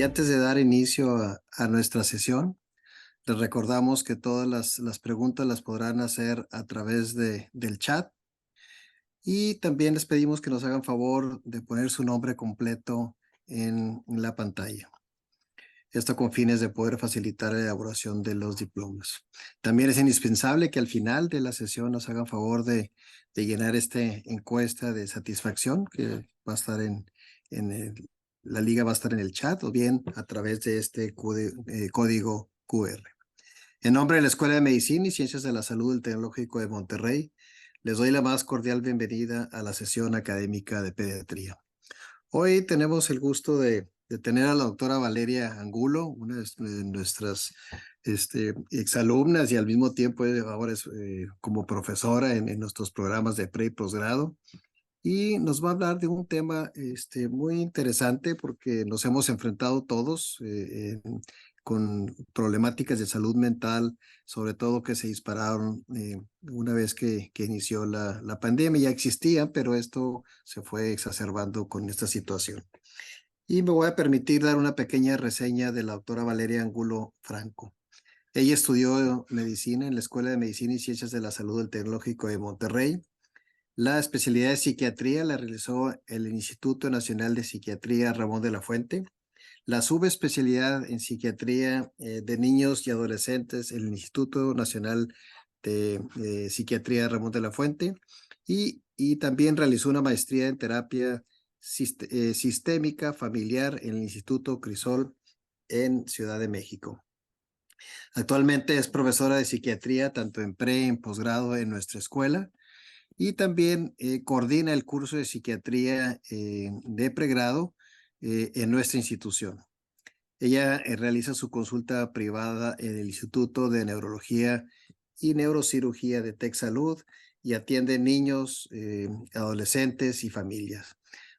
antes de dar inicio a nuestra sesión, les recordamos que todas las preguntas las podrán hacer a través del chat y también les pedimos que nos hagan favor de poner su nombre completo en la pantalla. Esto con fines de poder facilitar la elaboración de los diplomas. También es indispensable que al final de la sesión nos hagan favor de llenar esta encuesta de satisfacción que va a estar la liga va a estar en el chat o bien a través de este código QR. En nombre de la Escuela de Medicina y Ciencias de la Salud del Tecnológico de Monterrey, les doy la más cordial bienvenida a la sesión académica de pediatría. Hoy tenemos el gusto de tener a la doctora Valeria Angulo, una de nuestras exalumnas y al mismo tiempo ahora es como profesora en nuestros programas de pre y posgrado. Y nos va a hablar de un tema muy interesante porque nos hemos enfrentado todos con problemáticas de salud mental, sobre todo que se dispararon una vez que inició la pandemia. Ya existía, pero esto se fue exacerbando con esta situación. Y me voy a permitir dar una pequeña reseña de la doctora Valeria Angulo Franco. Ella estudió medicina en la Escuela de Medicina y Ciencias de la Salud del Tecnológico de Monterrey. La especialidad de psiquiatría la realizó el Instituto Nacional de Psiquiatría Ramón de la Fuente. La subespecialidad en psiquiatría de niños y adolescentes, el Instituto Nacional de Psiquiatría Ramón de la Fuente. Y también realizó una maestría en terapia sistémica familiar en el Instituto Crisol en Ciudad de México. Actualmente es profesora de psiquiatría tanto en pre y en posgrado en nuestra escuela. Y también coordina el curso de psiquiatría de pregrado en nuestra institución. Ella realiza su consulta privada en el Instituto de Neurología y Neurocirugía de TecSalud y atiende niños, adolescentes y familias.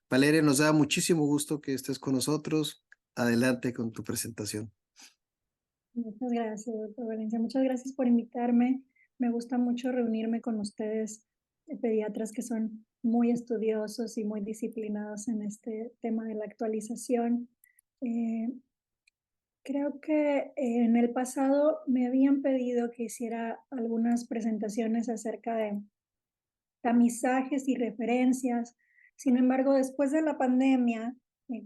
Valeria, nos da muchísimo gusto que estés con nosotros. Adelante con tu presentación. Muchas gracias, doctor Valencia. Muchas gracias por invitarme. Me gusta mucho reunirme con ustedes, pediatras que son muy estudiosos y muy disciplinados en este tema de la actualización. Creo que en el pasado me habían pedido que hiciera algunas presentaciones acerca de tamizajes y referencias. Sin embargo, después de la pandemia,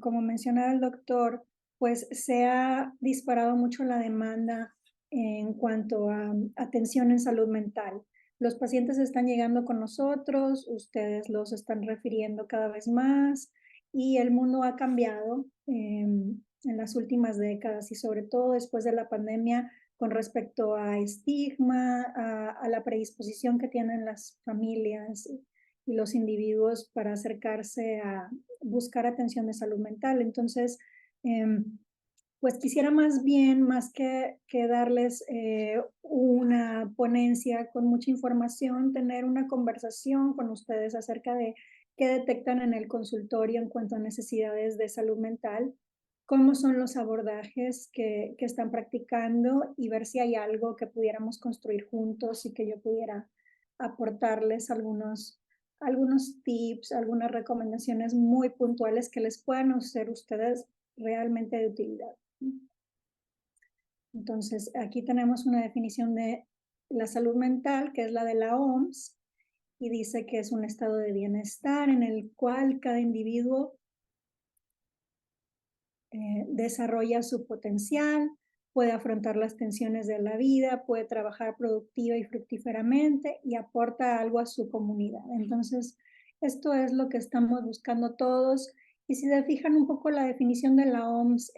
como mencionaba el doctor, pues se ha disparado mucho la demanda en cuanto a atención en salud mental. Los pacientes están llegando con nosotros, ustedes los están refiriendo cada vez más y el mundo ha cambiado en las últimas décadas y sobre todo después de la pandemia con respecto a estigma, a la predisposición que tienen las familias y los individuos para acercarse a buscar atención de salud mental. Entonces, pues quisiera más bien, más que darles una ponencia con mucha información, tener una conversación con ustedes acerca de qué detectan en el consultorio en cuanto a necesidades de salud mental, cómo son los abordajes que están practicando y ver si hay algo que pudiéramos construir juntos y que yo pudiera aportarles algunos tips, algunas recomendaciones muy puntuales que les puedan ser ustedes realmente de utilidad. Entonces, aquí tenemos una definición de la salud mental, que es la de la OMS, y dice que es un estado de bienestar en el cual cada individuo desarrolla su potencial, puede afrontar las tensiones de la vida, puede trabajar productiva y fructíferamente y aporta algo a su comunidad. Entonces, esto es lo que estamos buscando todos. Y si se fijan un poco, la definición de la OMS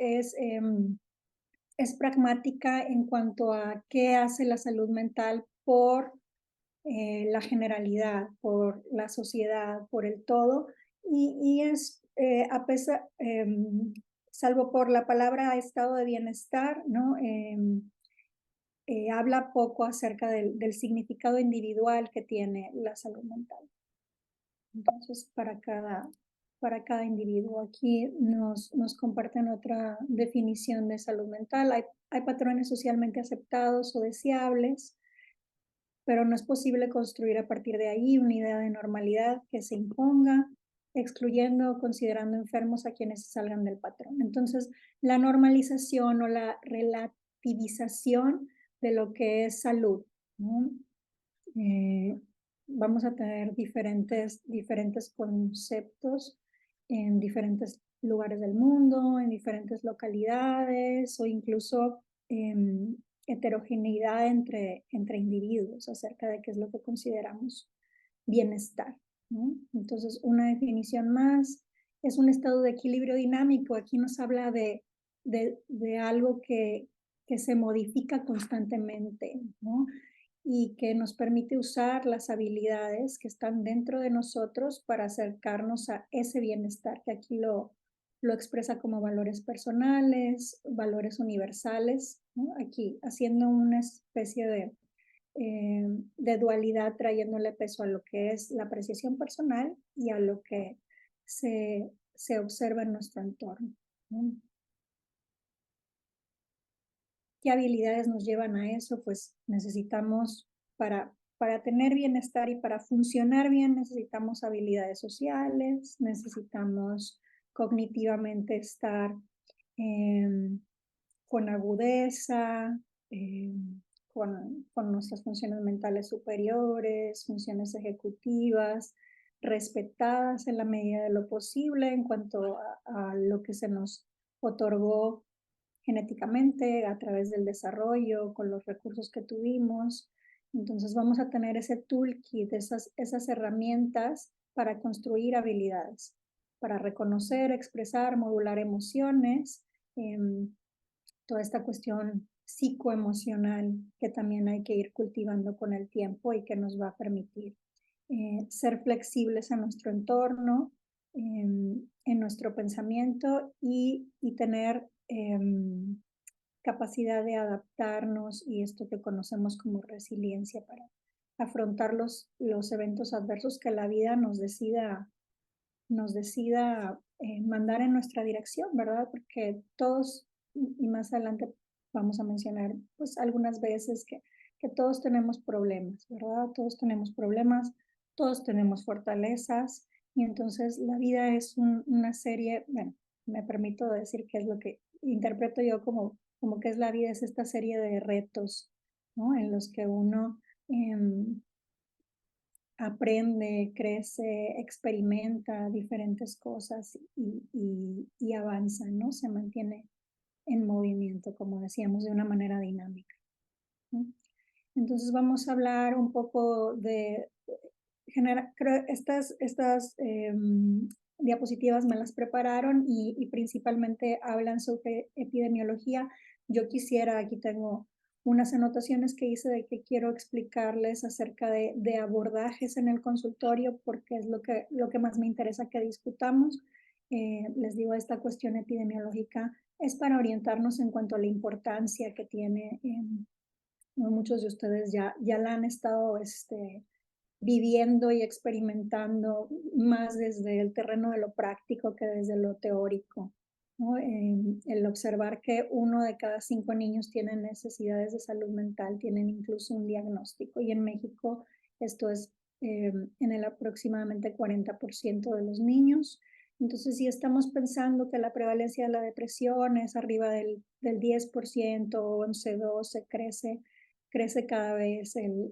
es pragmática en cuanto a qué hace la salud mental por la generalidad, por la sociedad, por el todo, y es, a pesar, salvo por la palabra estado de bienestar, ¿no? Habla poco acerca del significado individual que tiene la salud mental. Entonces, para cada individuo. Aquí nos comparten otra definición de salud mental. Hay patrones socialmente aceptados o deseables, pero no es posible construir a partir de ahí una idea de normalidad que se imponga. excluyendo o considerando enfermos a quienes se salgan del patrón. Entonces, la normalización o la relativización de lo que es salud, ¿no? Eh, Vamos a tener diferentes conceptos en diferentes lugares del mundo, en diferentes localidades o incluso heterogeneidad entre individuos acerca de qué es lo que consideramos bienestar, ¿no? Entonces, una definición más es un estado de equilibrio dinámico. Aquí nos habla de algo que se modifica constantemente, ¿no? Y que nos permite usar las habilidades que están dentro de nosotros para acercarnos a ese bienestar, que aquí lo expresa como valores personales, valores universales, ¿no? Aquí haciendo una especie de dualidad, trayéndole peso a lo que es la apreciación personal y a lo que se observa en nuestro entorno, ¿no? ¿Qué habilidades nos llevan a eso? Pues necesitamos, para tener bienestar y para funcionar bien, necesitamos habilidades sociales, necesitamos cognitivamente estar em, con agudeza, con nuestras funciones mentales superiores, funciones ejecutivas, respetadas en la medida de lo posible en cuanto a lo que se nos otorgó genéticamente, a través del desarrollo, con los recursos que tuvimos. Entonces vamos a tener ese toolkit, esas herramientas para construir habilidades, para reconocer, expresar, modular emociones, toda esta cuestión psicoemocional que también hay que ir cultivando con el tiempo y que nos va a permitir ser flexibles en nuestro entorno, en nuestro pensamiento y tener capacidad de adaptarnos y esto que conocemos como resiliencia para afrontar los eventos adversos que la vida nos decida mandar en nuestra dirección, ¿verdad? Porque todos, y más adelante vamos a mencionar pues algunas veces que todos tenemos problemas, ¿verdad? Todos tenemos problemas, todos tenemos fortalezas y entonces la vida es una serie, bueno, me permito decir que es lo que interpreto yo como que es la vida, es esta serie de retos, ¿no? En los que uno aprende, crece, experimenta diferentes cosas y avanza, ¿no? Se mantiene en movimiento, como decíamos, de una manera dinámica, ¿no? Entonces vamos a hablar un poco de, creo estas diapositivas me las prepararon y principalmente hablan sobre epidemiología. Yo quisiera, aquí tengo unas anotaciones que hice de que quiero explicarles acerca de abordajes en el consultorio porque es lo que más me interesa que discutamos. Les digo, esta cuestión epidemiológica es para orientarnos en cuanto a la importancia que tiene. Muchos de ustedes ya la han estado viviendo y experimentando más desde el terreno de lo práctico que desde lo teórico, ¿no? El observar que 1 de cada 5 niños tienen necesidades de salud mental, tienen incluso un diagnóstico y en México esto es en el aproximadamente 40% de los niños. Entonces, si estamos pensando que la prevalencia de la depresión es arriba del 10%, 11, 12, crece cada vez el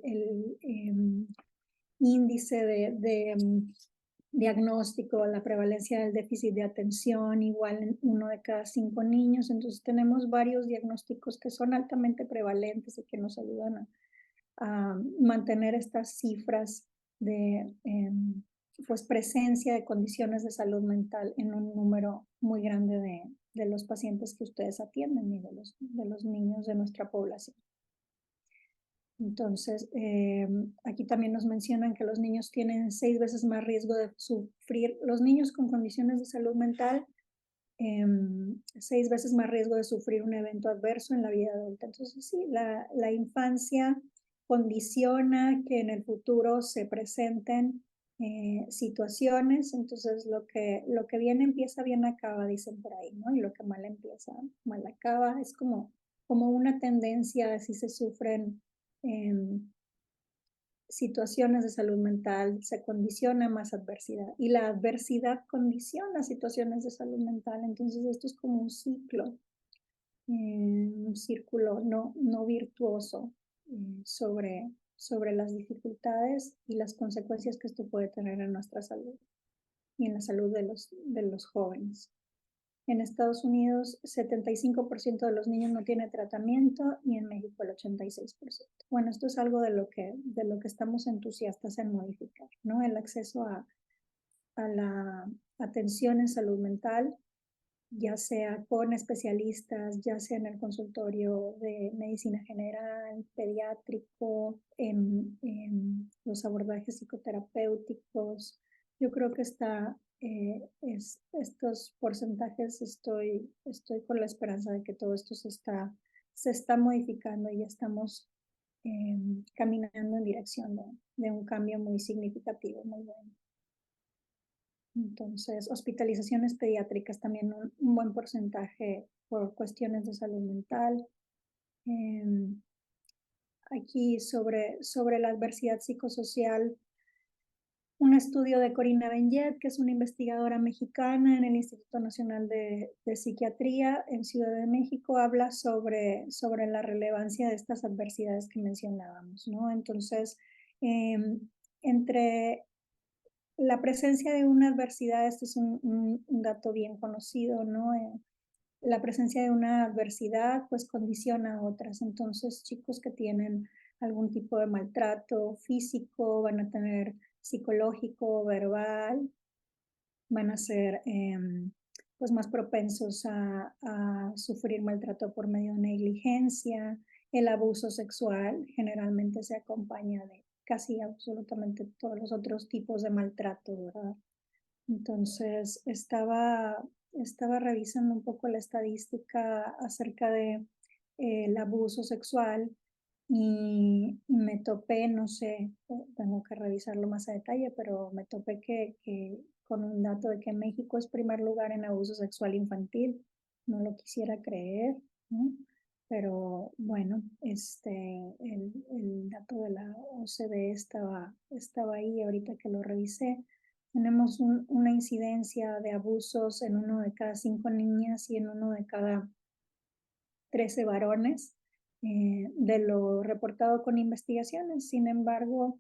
índice de diagnóstico, la prevalencia del déficit de atención, igual en 1 de cada 5 niños. Entonces tenemos varios diagnósticos que son altamente prevalentes y que nos ayudan a mantener estas cifras de pues presencia de condiciones de salud mental en un número muy grande de los pacientes que ustedes atienden y de los niños de nuestra población. Entonces, aquí también nos mencionan que los niños tienen 6 veces más riesgo de sufrir, los niños con condiciones de salud mental, 6 veces más riesgo de sufrir un evento adverso en la vida adulta. Entonces, sí, la infancia condiciona que en el futuro se presenten situaciones, entonces lo que bien empieza, bien acaba, dicen por ahí, ¿no? Y lo que mal empieza, mal acaba, es como una tendencia, si se sufren situaciones de salud mental se condiciona más adversidad y la adversidad condiciona situaciones de salud mental. Entonces esto es como un ciclo, un círculo no virtuoso sobre las dificultades y las consecuencias que esto puede tener en nuestra salud y en la salud de los jóvenes. En Estados Unidos, 75% de los niños no tiene tratamiento y en México el 86%. Bueno, esto es algo de lo que estamos entusiastas en modificar, ¿no? El acceso a la atención en salud mental, ya sea con especialistas, ya sea en el consultorio de medicina general, pediátrico, en los abordajes psicoterapéuticos. Yo creo que estos porcentajes, estoy con la esperanza de que todo esto se está modificando y ya estamos caminando en dirección de un cambio muy significativo, muy bueno. Entonces, hospitalizaciones pediátricas también un buen porcentaje por cuestiones de salud mental. Aquí sobre la adversidad psicosocial, un estudio de Corina Benjet, que es una investigadora mexicana en el Instituto Nacional de Psiquiatría en Ciudad de México, habla sobre la relevancia de estas adversidades que mencionábamos, ¿no? Entonces, entre la presencia de una adversidad, este es un dato bien conocido, ¿no? La presencia de una adversidad pues condiciona a otras. Entonces, chicos que tienen algún tipo de maltrato físico van a tener psicológico, verbal, van a ser pues más propensos a sufrir maltrato por medio de negligencia. El abuso sexual generalmente se acompaña de casi absolutamente todos los otros tipos de maltrato, ¿verdad? Entonces, estaba revisando un poco la estadística acerca de el abuso sexual y me topé, no sé, tengo que revisarlo más a detalle, pero me topé que con un dato de que México es primer lugar en abuso sexual infantil. No lo quisiera creer, ¿no? Pero bueno, el dato de la OCDE estaba ahí ahorita que lo revisé. Tenemos una incidencia de abusos en 1 de cada 5 niñas y en 1 de cada 13 varones, de lo reportado con investigaciones. Sin embargo,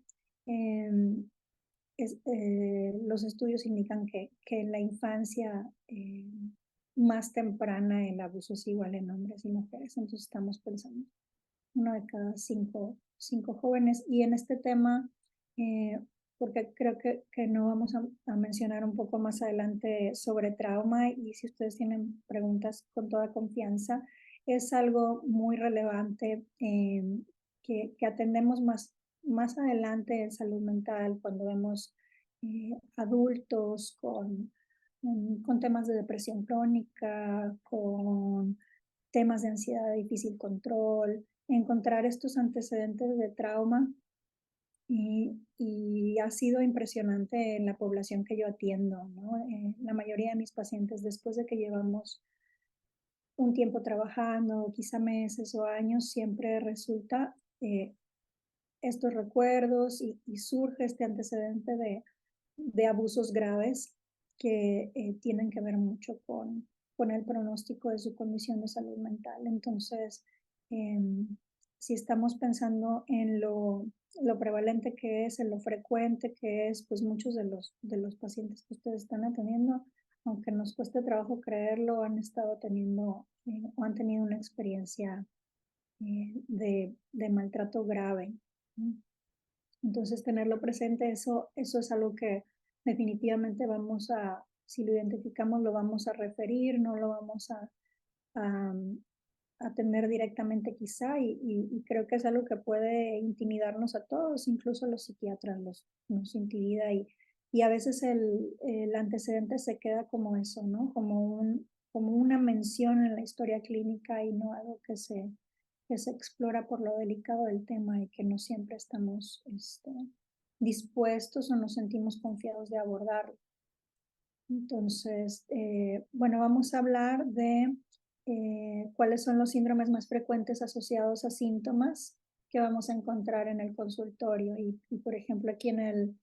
los estudios indican que en la infancia más temprana el abuso es igual en hombres y mujeres. Entonces estamos pensando 1 de cada 5 jóvenes. Y en este tema, porque creo que no vamos a mencionar un poco más adelante sobre trauma, y si ustedes tienen preguntas con toda confianza, es algo muy relevante que atendemos más adelante en salud mental cuando vemos adultos con temas de depresión crónica, con temas de ansiedad de difícil control, encontrar estos antecedentes de trauma y ha sido impresionante en la población que yo atiendo, ¿no? La mayoría de mis pacientes, después de que llevamos un tiempo trabajando, quizá meses o años, siempre resulta estos recuerdos y surge este antecedente de abusos graves que tienen que ver mucho con el pronóstico de su condición de salud mental. Entonces, si estamos pensando en lo prevalente que es, en lo frecuente que es, pues muchos de los pacientes que ustedes están atendiendo, aunque nos cueste trabajo creerlo, han estado teniendo o han tenido una experiencia de maltrato grave. Entonces, tenerlo presente, eso es algo que definitivamente si lo identificamos, lo vamos a referir, no lo vamos a atender directamente quizá, y creo que es algo que puede intimidarnos a todos, incluso a los psiquiatras nos intimida, y a veces el antecedente se queda como eso, ¿no? Como una mención en la historia clínica y no algo que se explora por lo delicado del tema y que no siempre estamos dispuestos o nos sentimos confiados de abordarlo. Entonces, bueno, vamos a hablar de cuáles son los síndromes más frecuentes asociados a síntomas que vamos a encontrar en el consultorio. Por ejemplo, aquí en el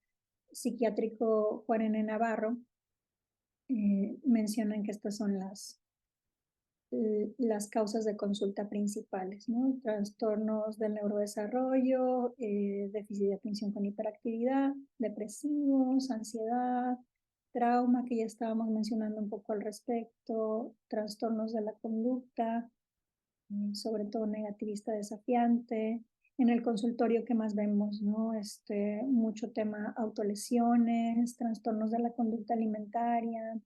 psiquiátrico Juan N. Navarro, mencionan que estas son las causas de consulta principales, ¿no? Trastornos del neurodesarrollo, déficit de atención con hiperactividad, depresivos, ansiedad, trauma, que ya estábamos mencionando un poco al respecto, trastornos de la conducta, sobre todo negativista desafiante. En el consultorio, ¿qué más vemos? ¿No? Mucho tema autolesiones, trastornos de la conducta alimentaria,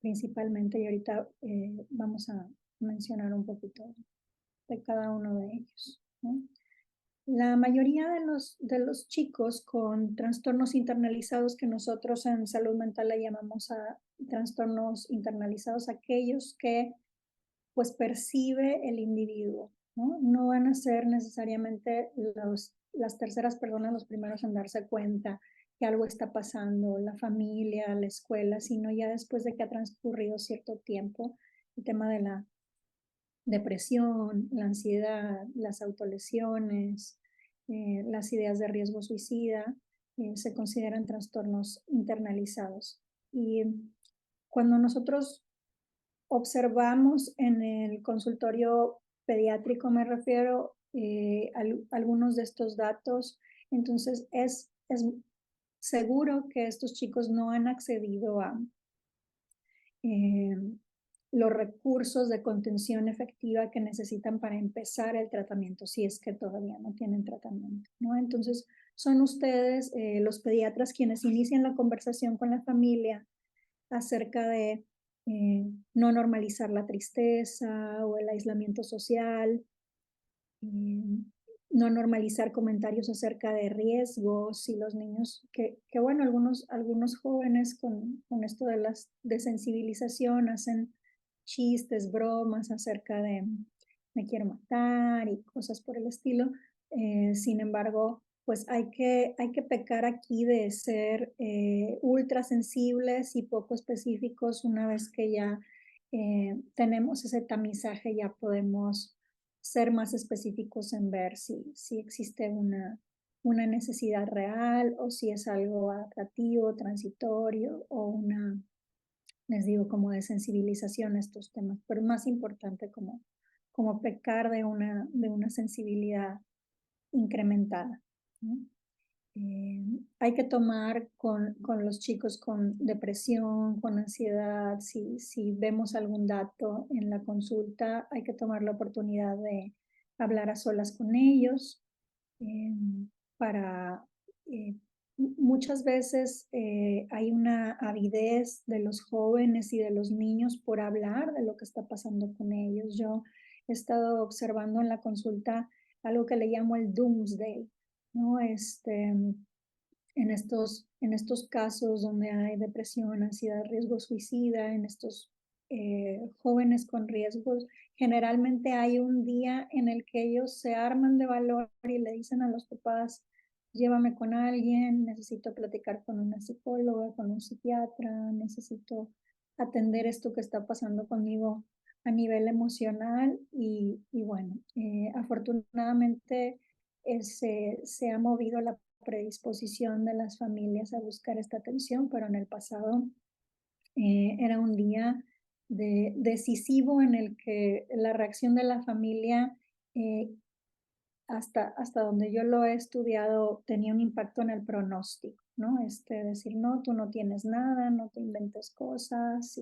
principalmente, y ahorita vamos a mencionar un poquito de cada uno de ellos, ¿no? La mayoría de los chicos con trastornos internalizados, que nosotros en salud mental le llamamos a trastornos internalizados, aquellos que pues percibe el individuo, ¿no? No van a ser necesariamente las terceras personas los primeros en darse cuenta que algo está pasando, la familia, la escuela, sino ya después de que ha transcurrido cierto tiempo, el tema de la depresión, la ansiedad, las autolesiones, las ideas de riesgo suicida, se consideran trastornos internalizados. Y cuando nosotros observamos en el consultorio pediátrico, me refiero, algunos de estos datos, entonces es seguro que estos chicos no han accedido a eh, los recursos de contención efectiva que necesitan para empezar el tratamiento, si es que todavía no tienen tratamiento, ¿no? Entonces, son ustedes, los pediatras, quienes inician la conversación con la familia acerca de no normalizar la tristeza o el aislamiento social, no normalizar comentarios acerca de riesgos y los niños, que bueno, algunos jóvenes con esto de sensibilización hacen chistes, bromas acerca de me quiero matar y cosas por el estilo. Sin embargo, pues hay que pecar aquí de ser ultra sensibles y poco específicos. Una vez que ya tenemos ese tamizaje, ya podemos ser más específicos en ver si existe una necesidad real o si es algo adaptativo, transitorio o una, les digo, como de sensibilización a estos temas, pero más importante como pecar de una sensibilidad incrementada, ¿no? Hay que tomar con los chicos con depresión, con ansiedad, si vemos algún dato en la consulta, hay que tomar la oportunidad de hablar a solas con ellos para... muchas veces hay una avidez de los jóvenes y de los niños por hablar de lo que está pasando con ellos. Yo he estado observando en la consulta algo que le llamo el doomsday, ¿no? En estos casos donde hay depresión, ansiedad, riesgo suicida, en estos jóvenes con riesgos, generalmente hay un día en el que ellos se arman de valor y le dicen a los papás, llévame con alguien, necesito platicar con una psicóloga, con un psiquiatra, necesito atender esto que está pasando conmigo a nivel emocional y bueno, afortunadamente se ha movido la predisposición de las familias a buscar esta atención, pero en el pasado era un día decisivo en el que la reacción de la familia, eh, hasta donde yo lo he estudiado, tenía un impacto en el pronóstico, ¿no? Decir, no, tú no tienes nada, no te inventes cosas,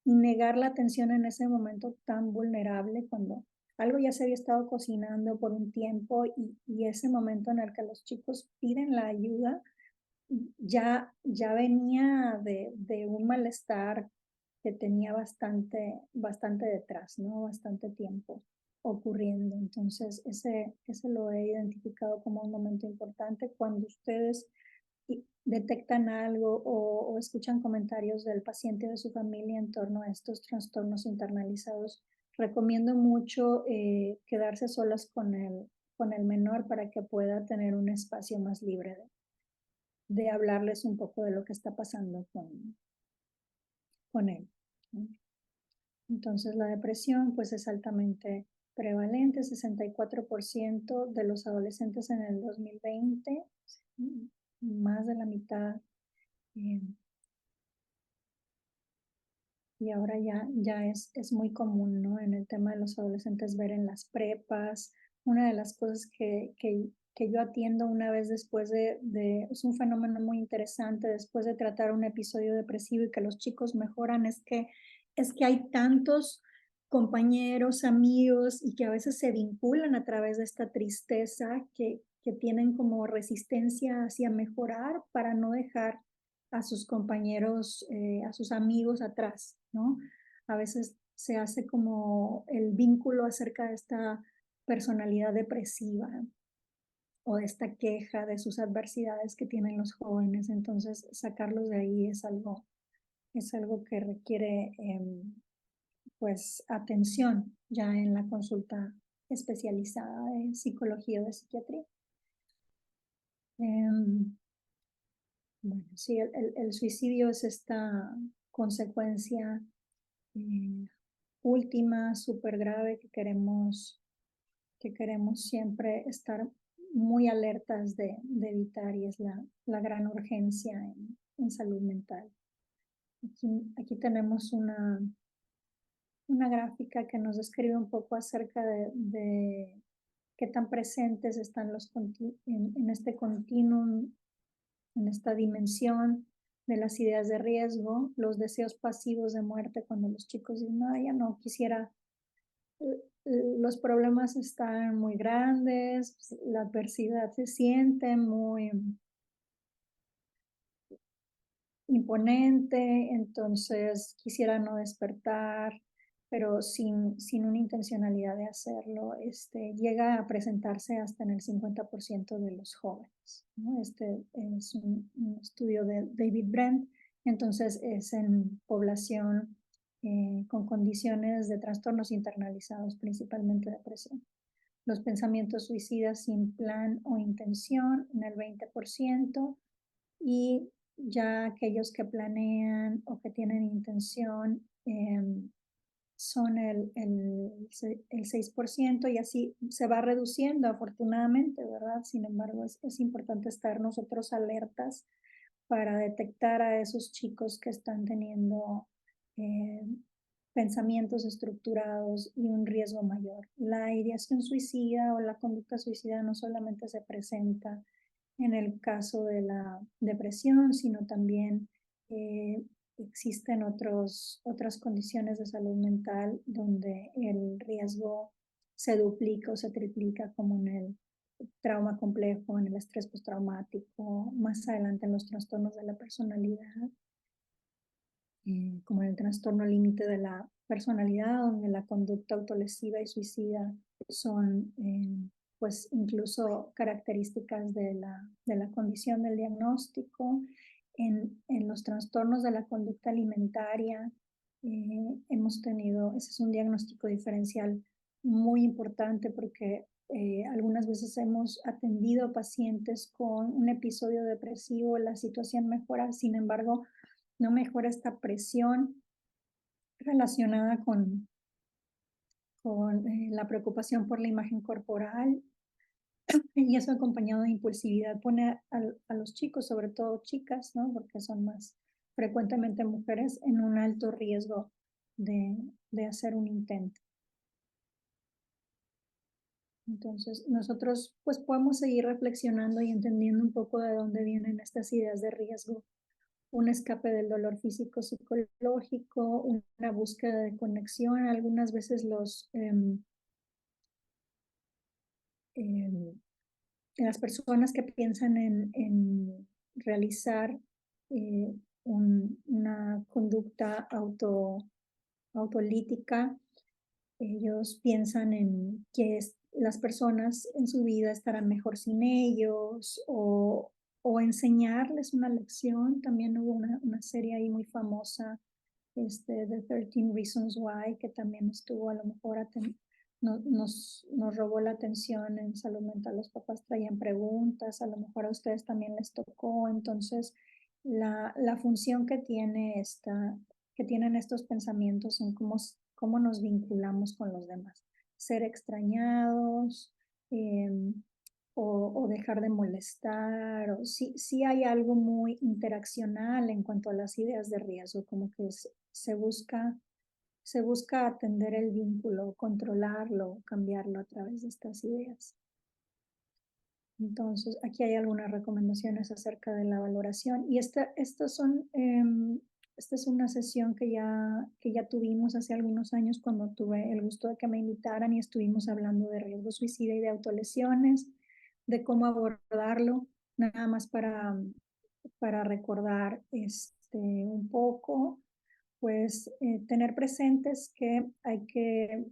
y negar la atención en ese momento tan vulnerable cuando algo ya se había estado cocinando por un tiempo y ese momento en el que los chicos piden la ayuda, ya venía de un malestar que tenía bastante detrás, ¿no? Bastante tiempo ocurriendo. Entonces, ese lo he identificado como un momento importante cuando ustedes detectan algo o escuchan comentarios del paciente o de su familia en torno a estos trastornos internalizados. Recomiendo mucho quedarse solas con el menor para que pueda tener un espacio más libre de hablarles un poco de lo que está pasando con él, ¿no? Entonces la depresión pues es altamente prevalente, 64% de los adolescentes en el 2020, más de la mitad. eh, Y ahora ya es muy común, ¿no? En el tema de los adolescentes ver en las prepas. Una de las cosas que yo atiendo una vez después es un fenómeno muy interesante, después de tratar un episodio depresivo y que los chicos mejoran, es que hay tantos compañeros, amigos, y que a veces se vinculan a través de esta tristeza que tienen como resistencia hacia mejorar para no dejar a sus compañeros, a sus amigos atrás, ¿no? A veces se hace como el vínculo acerca de esta personalidad depresiva o de esta queja de sus adversidades que tienen los jóvenes. Entonces, sacarlos de ahí es algo que requiere, pues, atención ya en la consulta especializada de psicología o de psiquiatría. Em, bueno, sí, el suicidio es esta consecuencia eh, última, súper grave que queremos siempre estar muy alertas de evitar, y es la gran urgencia en salud mental. Aquí tenemos una gráfica que nos describe un poco acerca de qué tan presentes están en este continuum, en esta dimensión de las ideas de riesgo, los deseos pasivos de muerte, cuando los chicos dicen, no, ya no quisiera, los problemas están muy grandes, la adversidad se siente muy imponente, entonces quisiera no despertar, pero sin una intencionalidad de hacerlo, llega a presentarse hasta en el 50% de los jóvenes, ¿no? Este es un estudio de David Brent, entonces es en población con condiciones de trastornos internalizados, principalmente depresión. Los pensamientos suicidas sin plan o intención en el 20%, y ya aquellos que planean o que tienen intención son el 6%, y así se va reduciendo afortunadamente, ¿verdad? Sin embargo, es importante estar nosotros alertas para detectar a esos chicos que están teniendo eh, pensamientos estructurados y un riesgo mayor. La ideación suicida o la conducta suicida no solamente se presenta en el caso de la depresión, sino también existen otras condiciones de salud mental donde el riesgo se duplica o se triplica, como en el trauma complejo, en el estrés postraumático, más adelante en los trastornos de la personalidad, como en el trastorno límite de la personalidad, donde la conducta autolesiva y suicida son pues incluso características de la condición del diagnóstico. En los trastornos de la conducta alimentaria hemos tenido, ese es un diagnóstico diferencial muy importante, porque algunas veces hemos atendido pacientes con un episodio depresivo, la situación mejora, sin embargo, no mejora esta presión relacionada con la preocupación por la imagen corporal, y eso acompañado de impulsividad pone a los chicos, sobre todo chicas, ¿no? Porque son más frecuentemente mujeres, en un alto riesgo de hacer un intento. Entonces, nosotros pues podemos seguir reflexionando y entendiendo un poco de dónde vienen estas ideas de riesgo: un escape del dolor físico psicológico, una búsqueda de conexión. Algunas veces em, las personas que piensan en realizar eh, una conducta autolítica, ellos piensan en que las personas en su vida estarán mejor sin ellos, o enseñarles una lección. También hubo una serie ahí muy famosa, The 13 Reasons Why, que también estuvo a lo mejor nos robó la atención en salud mental. Los papás traían preguntas, a lo mejor a ustedes también les tocó. Entonces, la función que tienen estos pensamientos en cómo nos vinculamos con los demás. ser extrañados, o dejar de molestar, o sí hay algo muy interaccional en cuanto a las ideas de riesgo, como que se busca atender el vínculo, controlarlo, cambiarlo a través de estas ideas. Entonces, aquí hay algunas recomendaciones acerca de la valoración. Y esta es una sesión que ya tuvimos hace algunos años cuando tuve el gusto de que me invitaran y estuvimos hablando de riesgo suicida y de autolesiones, de cómo abordarlo, nada más para recordar un poco, pues tener presentes que hay que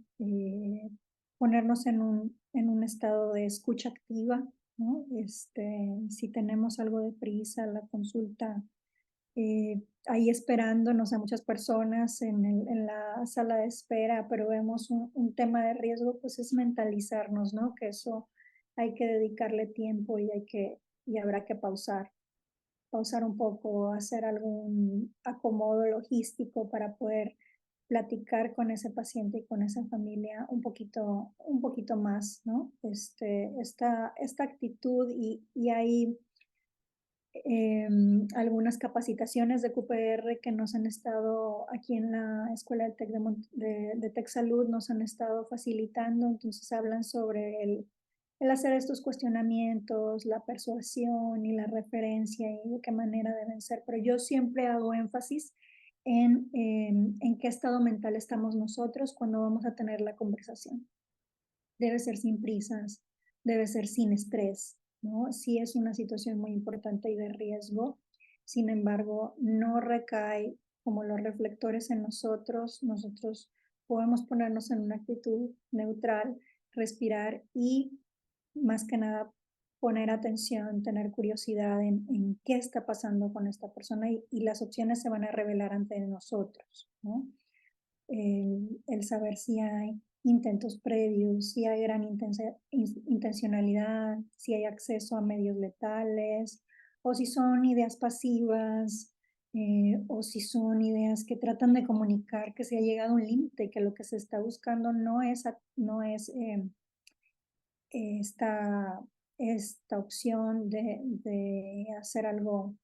ponernos en un estado de escucha activa, ¿no? Si tenemos algo de prisa, la consulta, ahí esperándonos a muchas personas en la sala de espera, pero vemos un tema de riesgo, pues es mentalizarnos, ¿no? Que eso hay que dedicarle tiempo y habrá que pausar un poco, hacer algún acomodo logístico para poder platicar con ese paciente y con esa familia un poquito más, ¿no? Esta actitud y hay algunas capacitaciones de QPR que nos han estado aquí en la Escuela de de Tech Salud, nos han estado facilitando, entonces hablan sobre el hacer estos cuestionamientos, la persuasión y la referencia y de qué manera deben ser, pero yo siempre hago énfasis en qué estado mental estamos nosotros cuando vamos a tener la conversación. Debe ser sin prisas, debe ser sin estrés, ¿no? Sí es una situación muy importante y de riesgo, sin embargo, no recae como los reflectores en nosotros, nosotros podemos ponernos en una actitud neutral, respirar y más que nada poner atención, tener curiosidad en qué está pasando con esta persona y las opciones se van a revelar ante nosotros, ¿no? El saber si hay intentos previos, si hay gran intencionalidad, si hay acceso a medios letales, o si son ideas pasivas, o si son ideas que tratan de comunicar que se ha llegado a un límite, que lo que se está buscando no es esta, esta opción de hacer algo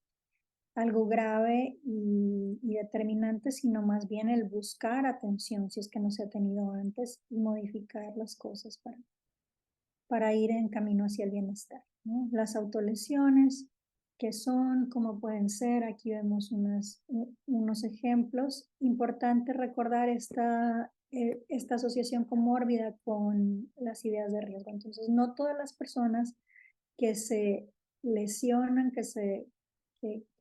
grave y determinante, sino más bien el buscar atención si es que no se ha tenido antes y modificar las cosas para ir en camino hacia el bienestar, ¿no? Las autolesiones, ¿qué son? ¿Cómo pueden ser? Aquí vemos unos ejemplos. Importante recordar esta asociación comórbida con las ideas de riesgo. Entonces, no todas las personas que se lesionan, que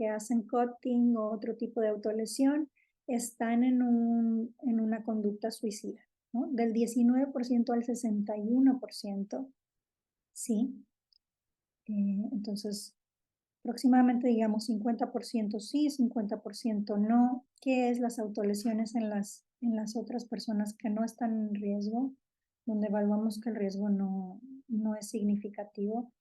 hacen cutting o otro tipo de autolesión, están en una conducta suicida, ¿no? Del 19% al 61%, sí. Entonces, aproximadamente, digamos, 50% sí, 50% no. ¿Qué es las autolesiones en las otras personas que no están en riesgo, donde evaluamos que el riesgo no es significativo?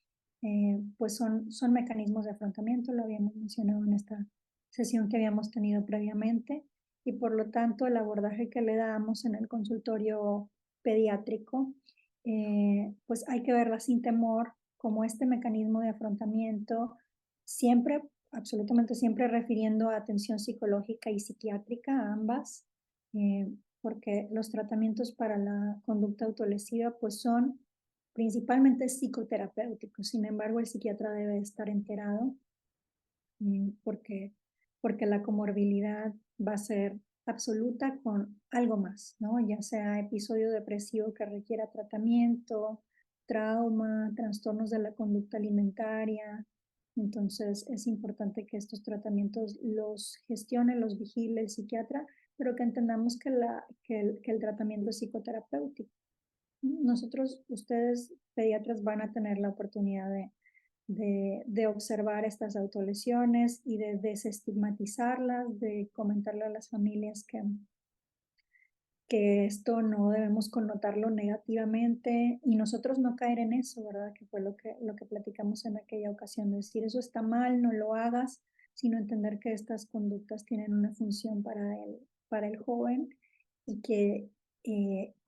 Pues son mecanismos de afrontamiento, lo habíamos mencionado en esta sesión que habíamos tenido previamente, y por lo tanto el abordaje que le damos en el consultorio pediátrico, pues hay que verla sin temor como este mecanismo de afrontamiento, siempre, absolutamente siempre refiriendo a atención psicológica y psiquiátrica, a ambas, porque los tratamientos para la conducta autolesiva pues son principalmente psicoterapéuticos. Sin embargo, el psiquiatra debe estar enterado porque, porque la comorbilidad va a ser absoluta con algo más, ¿no? Ya sea episodio depresivo que requiera tratamiento, trauma, trastornos de la conducta alimentaria. Entonces es importante que estos tratamientos los gestione, los vigile el psiquiatra, pero que entendamos que el tratamiento es psicoterapéutico. Nosotros, ustedes pediatras van a tener la oportunidad de observar estas autolesiones y de desestigmatizarlas, de comentarle a las familias que esto no debemos connotarlo negativamente y nosotros no caer en eso, ¿verdad? Que fue lo que platicamos en aquella ocasión, de decir eso está mal, no lo hagas, sino entender que estas conductas tienen una función para el joven y que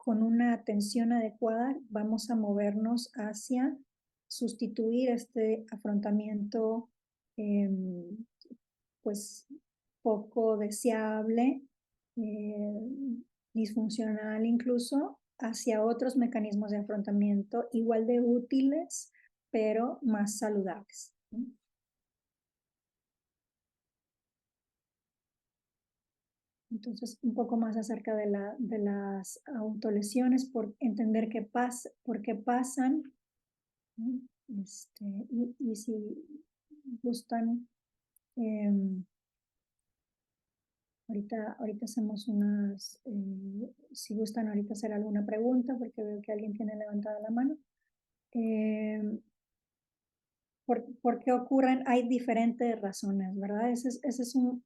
con una atención adecuada vamos a movernos hacia sustituir este afrontamiento pues poco deseable, disfuncional incluso, hacia otros mecanismos de afrontamiento igual de útiles, pero más saludables, ¿no? Entonces, un poco más acerca de las autolesiones, por entender por qué pasan, ¿no? Y si gustan, em, ahorita hacemos si gustan ahorita hacer alguna pregunta, porque veo que alguien tiene levantada la mano. Em, ¿Por qué ocurren? Hay diferentes razones, ¿verdad? Ese es un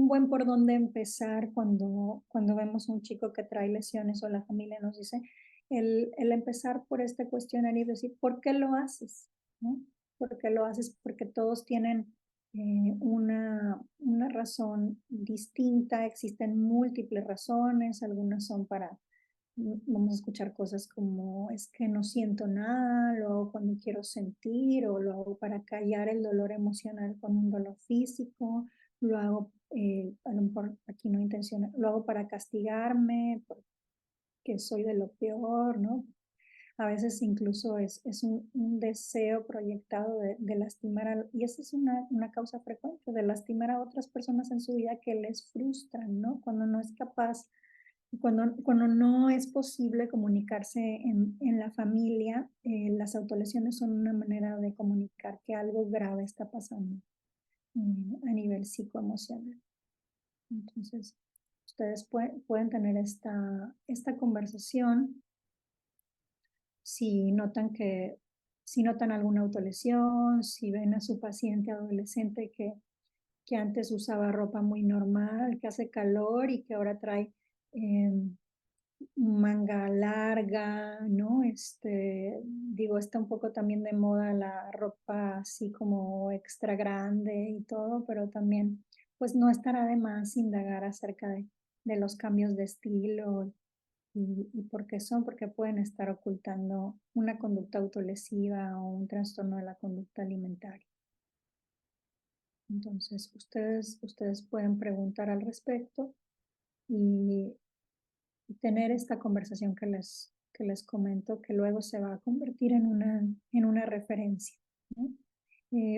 buen por dónde empezar cuando vemos un chico que trae lesiones o la familia nos dice, el empezar por este cuestionario y decir, ¿por qué lo haces? ¿No? ¿Por qué lo haces? Porque todos tienen una razón distinta, existen múltiples razones, algunas son para vamos a escuchar cosas como es que no siento nada, lo hago cuando quiero sentir o lo hago para callar el dolor emocional con un dolor físico, lo hago, a lo mejor aquí no intencional, lo hago para castigarme porque soy de lo peor, ¿no? A veces incluso es un deseo proyectado de lastimar, y esa es una causa frecuente, de lastimar a otras personas en su vida que les frustran, ¿no? Cuando no es capaz cuando no es posible comunicarse en la familia, las autolesiones son una manera de comunicar que algo grave está pasando a nivel psicoemocional. Entonces, ustedes pueden tener esta conversación si notan si notan alguna autolesión, si ven a su paciente adolescente que antes usaba ropa muy normal, que hace calor y que ahora trae manga larga, ¿no? Digo, está un poco también de moda la ropa así como extra grande y todo, pero también, pues no estará de más indagar acerca de los cambios de estilo y por qué son, porque pueden estar ocultando una conducta autolesiva o un trastorno de la conducta alimentaria. Entonces, ustedes pueden preguntar al respecto y tener esta conversación que les comento, que luego se va a convertir en una referencia, ¿no?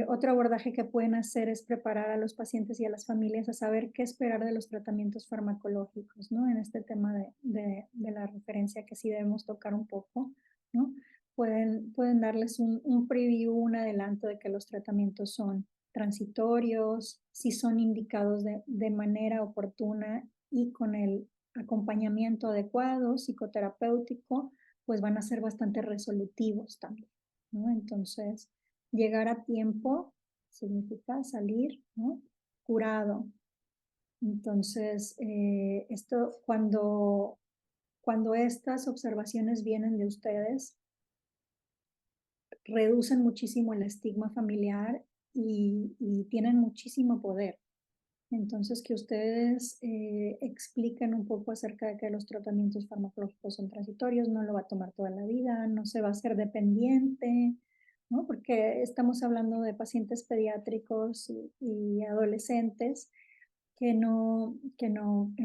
Otro abordaje que pueden hacer es preparar a los pacientes y a las familias a saber qué esperar de los tratamientos farmacológicos, ¿no? En este tema de la referencia que sí debemos tocar un poco, ¿no? Pueden darles un preview, un adelanto de que los tratamientos son transitorios, si son indicados de manera oportuna y con el acompañamiento adecuado, psicoterapéutico, pues van a ser bastante resolutivos también, ¿no? Entonces, llegar a tiempo significa salir, ¿no? Curado. Entonces, cuando estas observaciones vienen de ustedes, reducen muchísimo el estigma familiar y tienen muchísimo poder. Entonces, que ustedes expliquen un poco acerca de que los tratamientos farmacológicos son transitorios, no lo va a tomar toda la vida, no se va a hacer dependiente, ¿no? Porque estamos hablando de pacientes pediátricos y adolescentes en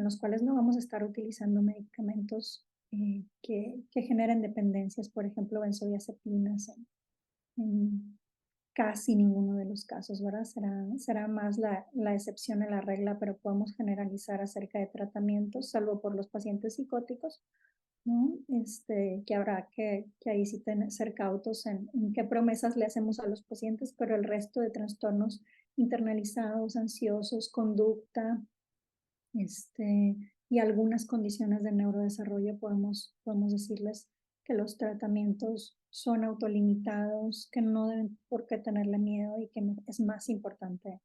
los cuales no vamos a estar utilizando medicamentos que generen dependencias, por ejemplo, benzodiazepinas en casi ninguno de los casos, ¿verdad? Será más la excepción a la regla, pero podemos generalizar acerca de tratamientos, salvo por los pacientes psicóticos, ¿no? Que habrá que ahí sí ser cautos en qué promesas le hacemos a los pacientes, pero el resto de trastornos internalizados, ansiosos, conducta, y algunas condiciones de neurodesarrollo podemos decirles que los tratamientos son autolimitados, que no deben por qué tenerle miedo y que es más importante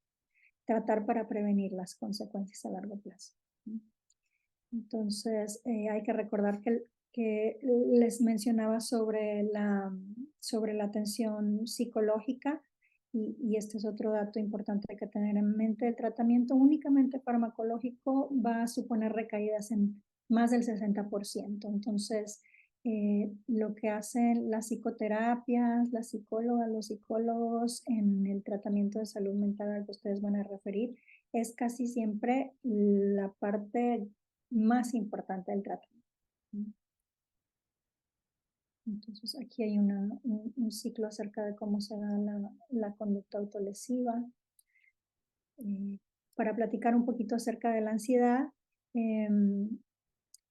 tratar para prevenir las consecuencias a largo plazo. Entonces, hay que recordar que les mencionaba sobre la atención psicológica y este es otro dato importante que tener en mente. El tratamiento únicamente farmacológico va a suponer recaídas más del 60%. Entonces, lo que hacen las psicoterapias, las psicólogas, los psicólogos en el tratamiento de salud mental al que ustedes van a referir, es casi siempre la parte más importante del tratamiento. Entonces, aquí hay un ciclo acerca de cómo se da la conducta autolesiva. Para platicar un poquito acerca de la ansiedad,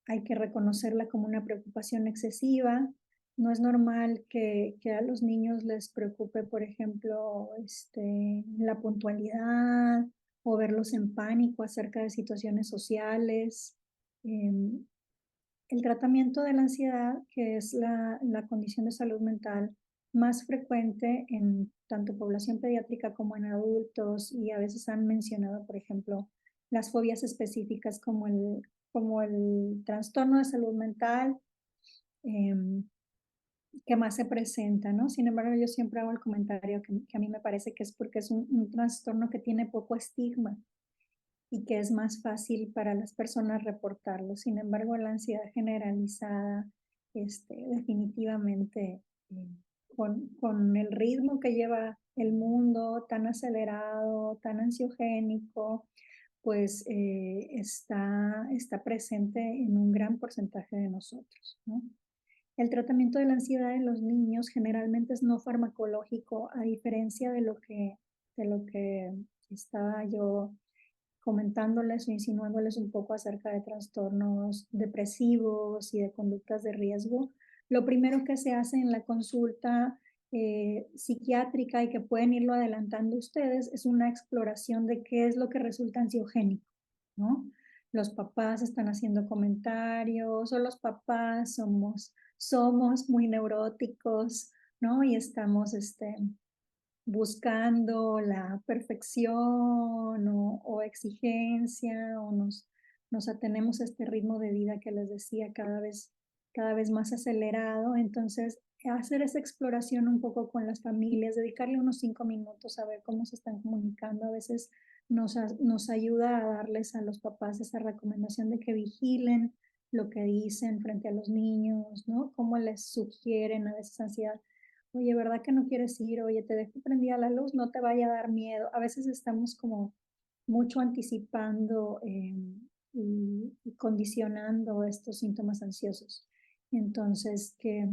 hay que reconocerla como una preocupación excesiva. No es normal que a los niños les preocupe, por ejemplo, la puntualidad o verlos en pánico acerca de situaciones sociales. Em, el tratamiento de la ansiedad, que es la condición de salud mental más frecuente en tanto población pediátrica como en adultos, y a veces han mencionado, por ejemplo, las fobias específicas como el trastorno de salud mental, em, que más se presenta, ¿no? Sin embargo, yo siempre hago el comentario que a mí me parece que es porque es un trastorno que tiene poco estigma y que es más fácil para las personas reportarlo. Sin embargo, la ansiedad generalizada, definitivamente, eh, con el ritmo que lleva el mundo tan acelerado, tan ansiogénico, pues está presente en un gran porcentaje de nosotros, ¿no? El tratamiento de la ansiedad en los niños generalmente es no farmacológico, a diferencia de lo que estaba yo comentándoles o insinuándoles un poco acerca de trastornos depresivos y de conductas de riesgo. Lo primero que se hace en la consulta psiquiátrica y que pueden irlo adelantando ustedes es una exploración de qué es lo que resulta ansiogénico, ¿no? Los papás están haciendo comentarios o los papás somos muy neuróticos, ¿no? Y estamos buscando la perfección o exigencia, o nos atenemos a este ritmo de vida que les decía cada vez más acelerado. Entonces, hacer esa exploración un poco con las familias, dedicarle unos 5 minutos a ver cómo se están comunicando, a veces nos ayuda a darles a los papás esa recomendación de que vigilen lo que dicen frente a los niños, ¿no? Cómo les sugieren a veces ansiedad. Oye, ¿verdad que no quieres ir? Oye, te dejo prendida la luz, no te vaya a dar miedo. A veces estamos como mucho anticipando y condicionando estos síntomas ansiosos. Entonces, que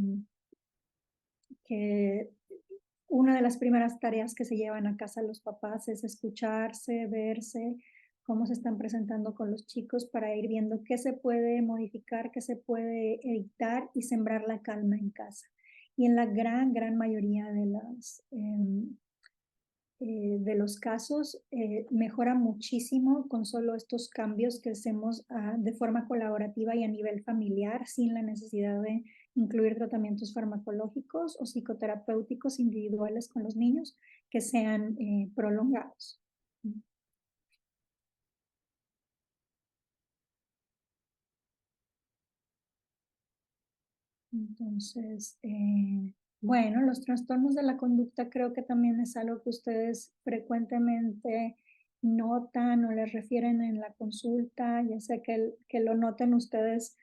una de las primeras tareas que se llevan a casa los papás es escucharse, verse, cómo se están presentando con los chicos para ir viendo qué se puede modificar, qué se puede editar y sembrar la calma en casa. Y en la gran mayoría de los casos mejora muchísimo con solo estos cambios que hacemos de forma colaborativa y a nivel familiar, sin la necesidad de incluir tratamientos farmacológicos o psicoterapéuticos individuales con los niños que sean prolongados. Entonces, bueno, los trastornos de la conducta creo que también es algo que ustedes frecuentemente notan o les refieren en la consulta, ya sea que lo noten ustedes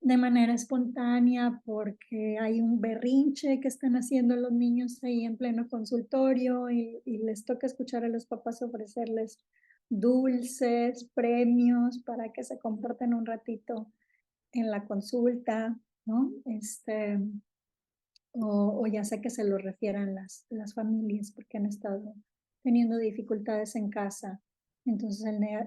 de manera espontánea porque hay un berrinche que están haciendo los niños ahí en pleno consultorio y les toca escuchar a los papás ofrecerles dulces, premios para que se comporten un ratito en la consulta, ¿no? O ya sea que se lo refieran las familias porque han estado teniendo dificultades en casa. Entonces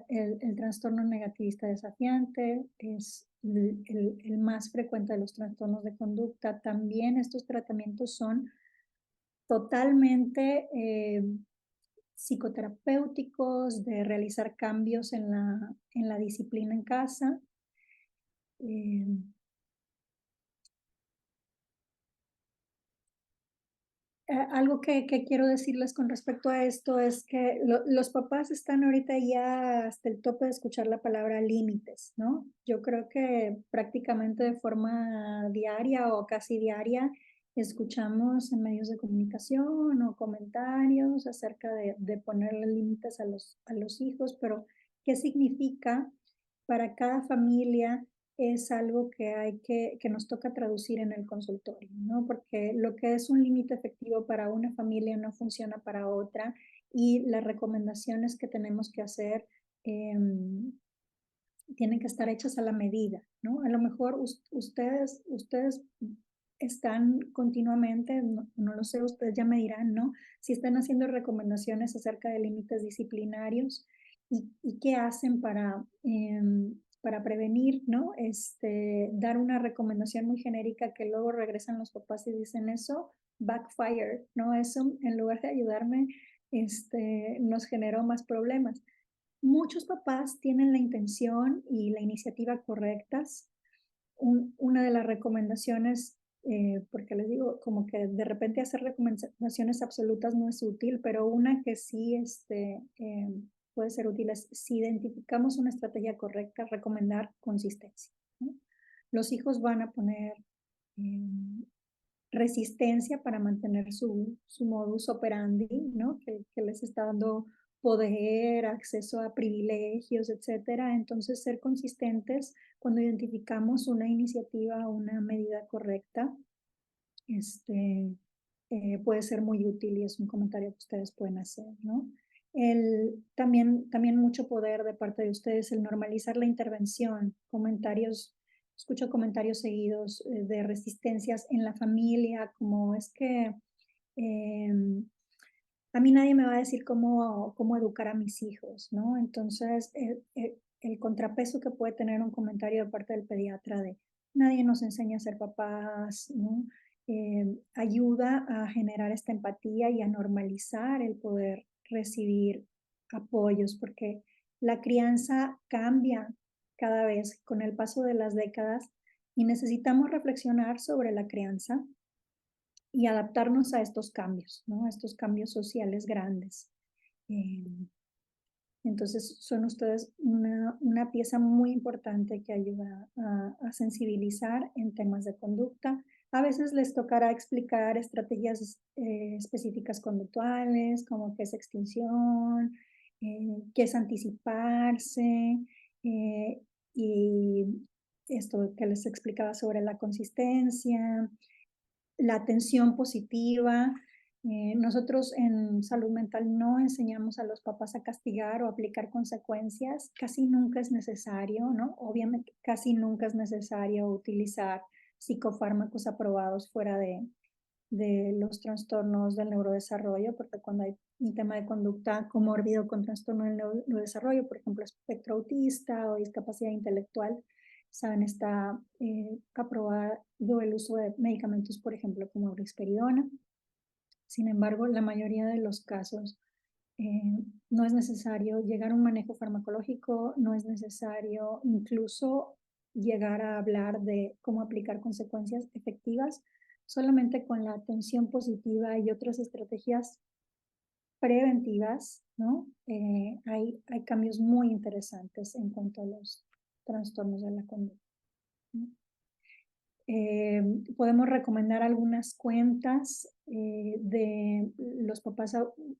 el trastorno negativista desafiante es el más frecuente de los trastornos de conducta. También estos tratamientos son totalmente psicoterapéuticos, de realizar cambios en la disciplina en casa. Eh, Algo que quiero decirles con respecto a esto es que los papás están ahorita ya hasta el tope de escuchar la palabra límites, ¿no? Yo creo que prácticamente de forma diaria o casi diaria escuchamos en medios de comunicación o comentarios acerca de ponerle límites a los hijos, pero ¿qué significa para cada familia es algo que que nos toca traducir en el consultorio, ¿no? Porque lo que es un límite efectivo para una familia no funciona para otra y las recomendaciones que tenemos que hacer em, tienen que estar hechas a la medida, ¿no? A lo mejor ustedes están continuamente, no lo sé, ustedes ya me dirán, ¿no? Si están haciendo recomendaciones acerca de límites disciplinarios y qué hacen para prevenir, ¿no? Dar una recomendación muy genérica que luego regresan los papás y dicen eso, backfire, ¿no? Eso en lugar de ayudarme, nos generó más problemas. Muchos papás tienen la intención y la iniciativa correctas. Una de las recomendaciones, porque les digo, como que de repente hacer recomendaciones absolutas no es útil, pero una que sí puede ser útil es si identificamos una estrategia correcta, recomendar consistencia, ¿no? Los hijos van a poner em, resistencia para mantener su modus operandi, ¿no? Que les está dando poder, acceso a privilegios, etcétera. Entonces, ser consistentes cuando identificamos una iniciativa, una medida correcta, este, puede ser muy útil y es un comentario que ustedes pueden hacer, ¿no? También mucho poder de parte de ustedes el normalizar la intervención, escucho comentarios seguidos de resistencias en la familia, como es que em, a mí nadie me va a decir cómo educar a mis hijos, ¿no? Entonces, el contrapeso que puede tener un comentario de parte del pediatra de nadie nos enseña a ser papás, ¿no? Ayuda a generar esta empatía y a normalizar el poder recibir apoyos, porque la crianza cambia cada vez con el paso de las décadas y necesitamos reflexionar sobre la crianza y adaptarnos a estos cambios, ¿no? A estos cambios sociales grandes. Eh, entonces, son ustedes una pieza muy importante que ayuda a sensibilizar en temas de conducta. A veces les tocará explicar estrategias específicas conductuales, como qué es extinción, qué es anticiparse, y esto que les explicaba sobre la consistencia, la atención positiva. Nosotros en salud mental no enseñamos a los papás a castigar o aplicar consecuencias. Casi nunca es necesario, ¿no? Obviamente, casi nunca es necesario utilizar psicofármacos aprobados fuera de los trastornos del neurodesarrollo, porque cuando hay un tema de conducta comórbido con trastorno del neurodesarrollo, por ejemplo, espectro autista o discapacidad intelectual, saben, está aprobado el uso de medicamentos, por ejemplo, como risperidona. Sin embargo, la mayoría de los casos no es necesario llegar a un manejo farmacológico, no es necesario incluso llegar a hablar de cómo aplicar consecuencias efectivas, solamente con la atención positiva y otras estrategias preventivas, ¿no? Hay cambios muy interesantes en cuanto a los trastornos de la conducta, ¿no? Podemos recomendar algunas cuentas de los papás.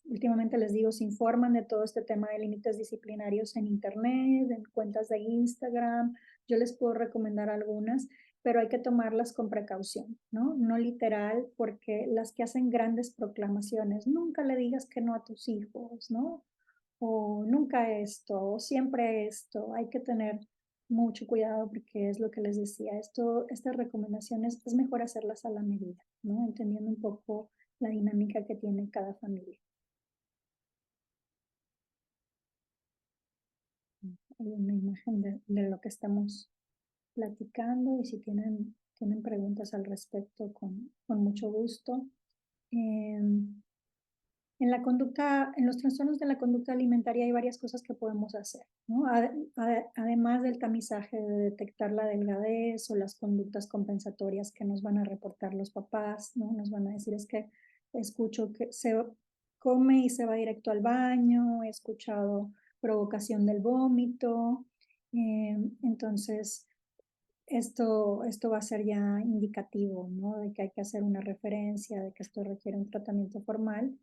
Últimamente les digo, se informan de todo este tema de límites disciplinarios en internet, en cuentas de Instagram. Yo les puedo recomendar algunas, pero hay que tomarlas con precaución, ¿no? No literal, porque las que hacen grandes proclamaciones, nunca le digas que no a tus hijos, ¿no? O nunca esto, o siempre esto. Hay que tener mucho cuidado porque es lo que les decía, estas recomendaciones es mejor hacerlas a la medida, ¿no? Entendiendo un poco la dinámica que tiene cada familia. Hay una imagen de lo que estamos platicando y si tienen preguntas al respecto, con mucho gusto. Em, en los trastornos de la conducta alimentaria hay varias cosas que podemos hacer, ¿no? Además del tamizaje de detectar la delgadez o las conductas compensatorias que nos van a reportar los papás, ¿no? Nos van a decir, es que escucho que se come y se va directo al baño, he escuchado provocación del vómito, entonces esto va a ser ya indicativo, ¿no? De que hay que hacer una referencia, de que esto requiere un tratamiento formal,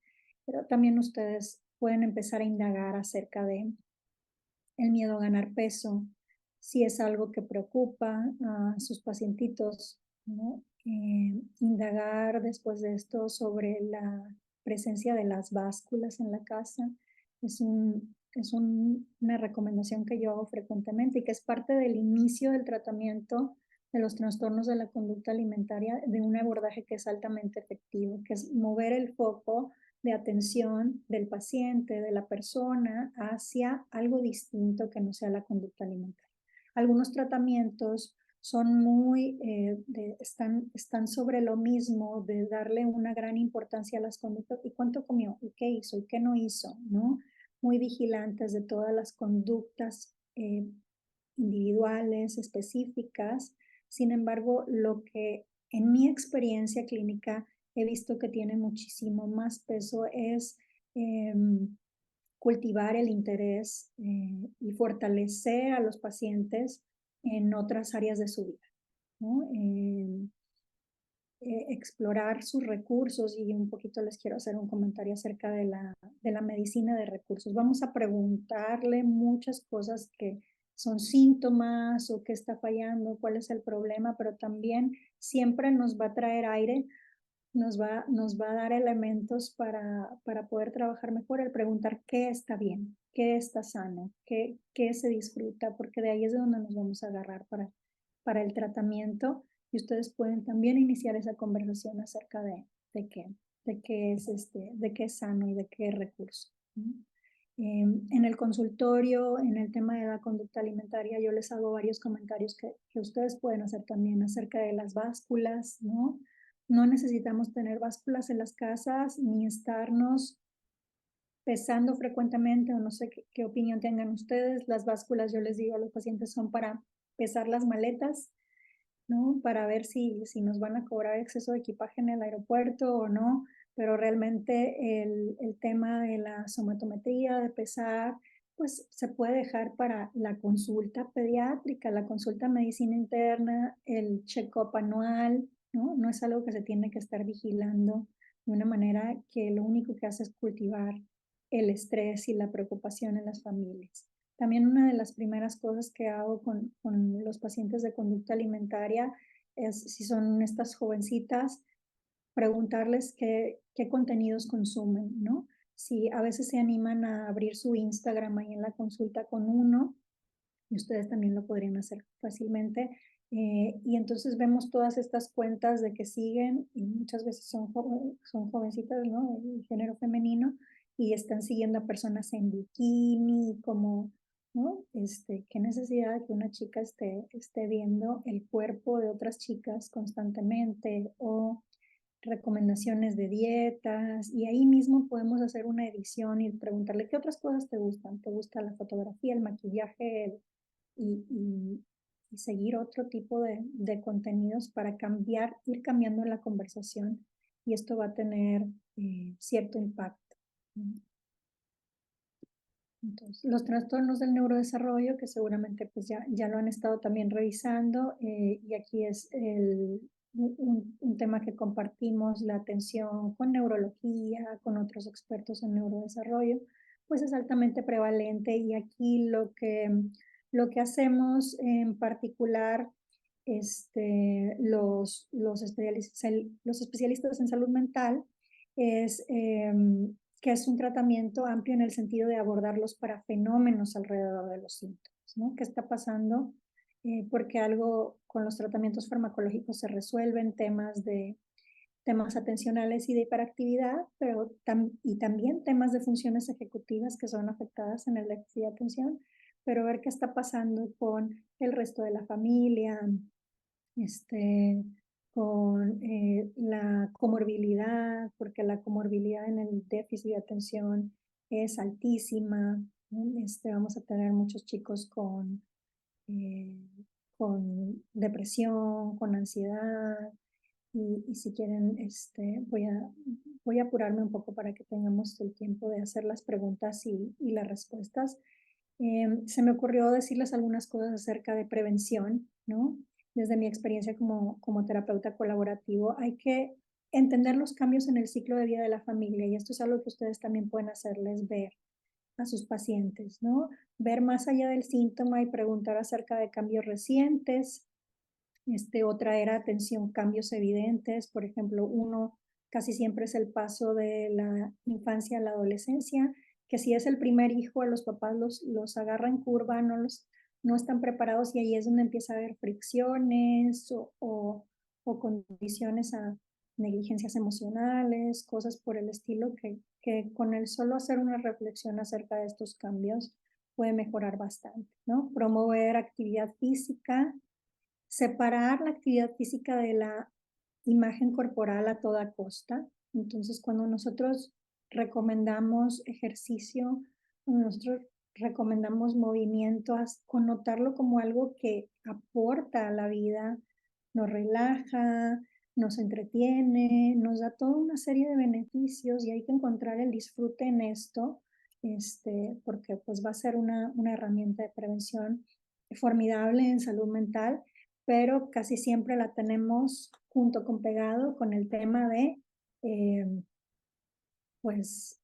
pero también ustedes pueden empezar a indagar acerca de el miedo a ganar peso, si es algo que preocupa a sus pacientitos, ¿no? Indagar después de esto sobre la presencia de las básculas en la casa una recomendación que yo hago frecuentemente y que es parte del inicio del tratamiento de los trastornos de la conducta alimentaria de un abordaje que es altamente efectivo, que es mover el foco de atención del paciente, de la persona, hacia algo distinto que no sea la conducta alimentaria. Algunos tratamientos son están sobre lo mismo, de darle una gran importancia a las conductas, y cuánto comió, y qué hizo, y qué no hizo, ¿no? Muy vigilantes de todas las conductas individuales, específicas. Sin embargo, lo que en mi experiencia clínica he visto que tiene muchísimo más peso es cultivar el interés y fortalecer a los pacientes en otras áreas de su vida, ¿no? Explorar sus recursos, y un poquito les quiero hacer un comentario acerca de la medicina de recursos. Vamos a preguntarle muchas cosas que son síntomas o qué está fallando, cuál es el problema, pero también siempre nos va a traer aire, nos va a dar elementos para poder trabajar mejor, el preguntar qué está bien, qué está sano, qué se disfruta, porque de ahí es de donde nos vamos a agarrar para el tratamiento, y ustedes pueden también iniciar esa conversación acerca de qué, de qué es sano y de qué recurso. ¿No? En el consultorio, en el tema de la conducta alimentaria, yo les hago varios comentarios que ustedes pueden hacer también acerca de las básculas, ¿no? No necesitamos tener básculas en las casas ni estarnos pesando frecuentemente, o no sé qué opinión tengan ustedes. Las básculas, yo les digo a los pacientes, son para pesar las maletas, ¿no? Para ver si nos van a cobrar exceso de equipaje en el aeropuerto o no, pero realmente el tema de la somatometría, de pesar, pues se puede dejar para la consulta pediátrica, la consulta medicina interna, el check-up anual, ¿no? No es algo que se tiene que estar vigilando de una manera que lo único que hace es cultivar el estrés y la preocupación en las familias. También una de las primeras cosas que hago con los pacientes de conducta alimentaria es, si son estas jovencitas, preguntarles qué contenidos consumen, ¿no? Si a veces se animan a abrir su Instagram ahí en la consulta con uno, y ustedes también lo podrían hacer fácilmente. Y entonces vemos todas estas cuentas de que siguen, y muchas veces son jovencitas, ¿no? El género femenino, y están siguiendo a personas en bikini, como, ¿no? Qué necesidad de que una chica esté viendo el cuerpo de otras chicas constantemente, o recomendaciones de dietas, y ahí mismo podemos hacer una edición y preguntarle qué otras cosas te gustan. ¿Te gusta la fotografía, el maquillaje, y seguir otro tipo de contenidos para ir cambiando la conversación, y esto va a tener cierto impacto? ¿No? Entonces, los trastornos del neurodesarrollo, que seguramente pues ya lo han estado también revisando, y aquí es un tema que compartimos, la atención con neurología, con otros expertos en neurodesarrollo, pues es altamente prevalente, y aquí lo que hacemos en particular, los especialistas en salud mental, es que es un tratamiento amplio en el sentido de abordar los parafenómenos alrededor de los síntomas, ¿no? ¿Qué está pasando? Porque algo con los tratamientos farmacológicos se resuelven temas atencionales y de hiperactividad, pero también temas de funciones ejecutivas que son afectadas en el déficit de atención, pero ver qué está pasando con el resto de la familia, con la comorbilidad, porque la comorbilidad en el déficit de atención es altísima, ¿no? Vamos a tener muchos chicos eh, con depresión, con ansiedad, y si quieren, voy a apurarme un poco para que tengamos el tiempo de hacer las preguntas y las respuestas. Se me ocurrió decirles algunas cosas acerca de prevención, ¿no? Desde mi experiencia como terapeuta colaborativo, hay que entender los cambios en el ciclo de vida de la familia, y esto es algo que ustedes también pueden hacerles ver. a sus pacientes, ¿no? Ver más allá del síntoma y preguntar acerca de cambios recientes. Otra era atención, cambios evidentes. Por ejemplo, uno casi siempre es el paso de la infancia a la adolescencia, que si es el primer hijo, a los papás los agarra en curva, no están preparados y ahí es donde empieza a haber fricciones o condiciones a negligencias emocionales, cosas por el estilo que con el solo hacer una reflexión acerca de estos cambios puede mejorar bastante, ¿no? Promover actividad física, separar la actividad física de la imagen corporal a toda costa. Entonces, cuando nosotros recomendamos ejercicio, cuando nosotros recomendamos movimiento, connotarlo como algo que aporta a la vida, nos relaja, nos entretiene, nos da toda una serie de beneficios y hay que encontrar el disfrute en esto, porque pues va a ser una herramienta de prevención formidable en salud mental, pero casi siempre la tenemos junto con pegado con el tema de, eh, pues,